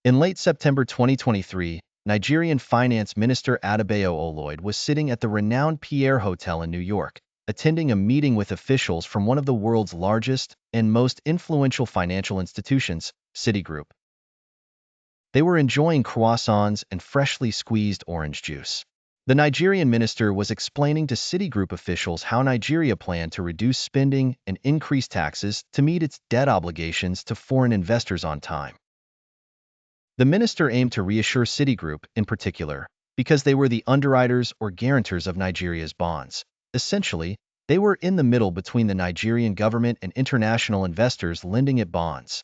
In late September 2023, Nigerian Finance Minister Adebayo Oloyede was sitting at the renowned Pierre Hotel in New York, attending a meeting with officials from one of the world's largest and most influential financial institutions, Citigroup. They were enjoying croissants and freshly squeezed orange juice. The Nigerian minister was explaining to Citigroup officials how Nigeria planned to reduce spending and increase taxes to meet its debt obligations to foreign investors on time. The minister aimed to reassure Citigroup, in particular, because they were the underwriters or guarantors of Nigeria's bonds. Essentially, they were in the middle between the Nigerian government and international investors lending it bonds.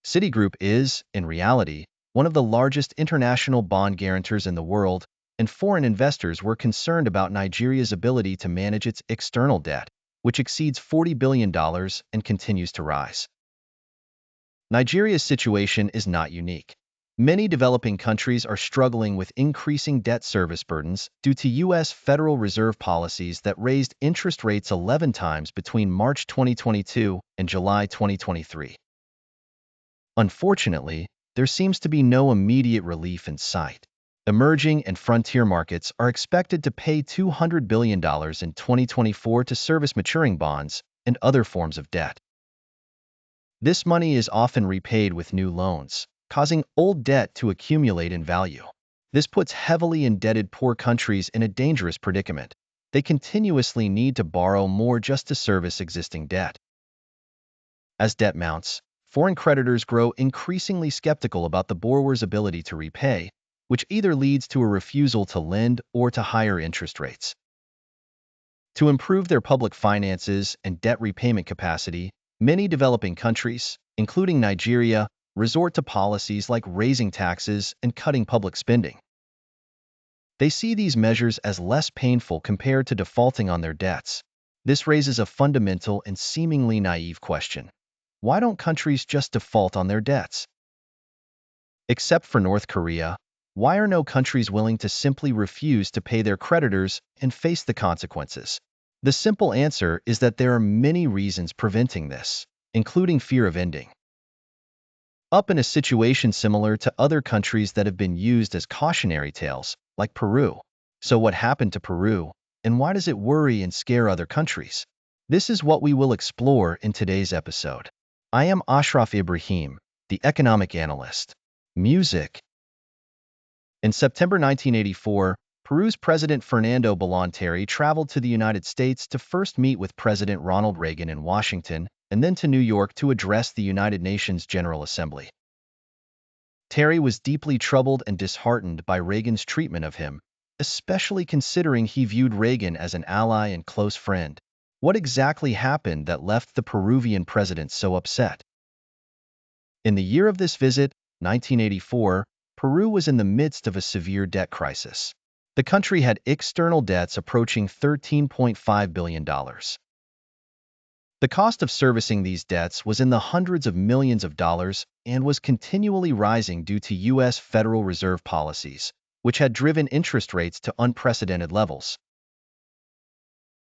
Citigroup is, in reality, one of the largest international bond guarantors in the world, and foreign investors were concerned about Nigeria's ability to manage its external debt, which exceeds $40 billion and continues to rise. Nigeria's situation is not unique. Many developing countries are struggling with increasing debt service burdens due to U.S. Federal Reserve policies that raised interest rates 11 times between March 2022 and July 2023. Unfortunately, there seems to be no immediate relief in sight. Emerging and frontier markets are expected to pay $200 billion in 2024 to service maturing bonds and other forms of debt. This money is often repaid with new loans, causing old debt to accumulate in value. This puts heavily indebted poor countries in a dangerous predicament. They continuously need to borrow more just to service existing debt. As debt mounts, foreign creditors grow increasingly skeptical about the borrower's ability to repay, which either leads to a refusal to lend or to higher interest rates. To improve their public finances and debt repayment capacity, many developing countries, including Nigeria, resort to policies like raising taxes and cutting public spending. They see these measures as less painful compared to defaulting on their debts. This raises a fundamental and seemingly naive question. Why don't countries just default on their debts? Except for North Korea, why are no countries willing to simply refuse to pay their creditors and face the consequences? The simple answer is that there are many reasons preventing this, including fear of ending up in a situation similar to other countries that have been used as cautionary tales, like Peru. So what happened to Peru, and why does it worry and scare other countries? This is what we will explore in today's episode. I am Ashraf Ibrahim, the economic analyst. Music. In September 1984, Peru's President Fernando Belaunterre traveled to the United States to first meet with President Ronald Reagan in Washington and then to New York to address the United Nations General Assembly. Terry was deeply troubled and disheartened by Reagan's treatment of him, especially considering he viewed Reagan as an ally and close friend. What exactly happened that left the Peruvian president so upset? In the year of this visit, 1984, Peru was in the midst of a severe debt crisis. The country had external debts approaching $13.5 billion. The cost of servicing these debts was in the hundreds of millions of dollars and was continually rising due to U.S. Federal Reserve policies, which had driven interest rates to unprecedented levels.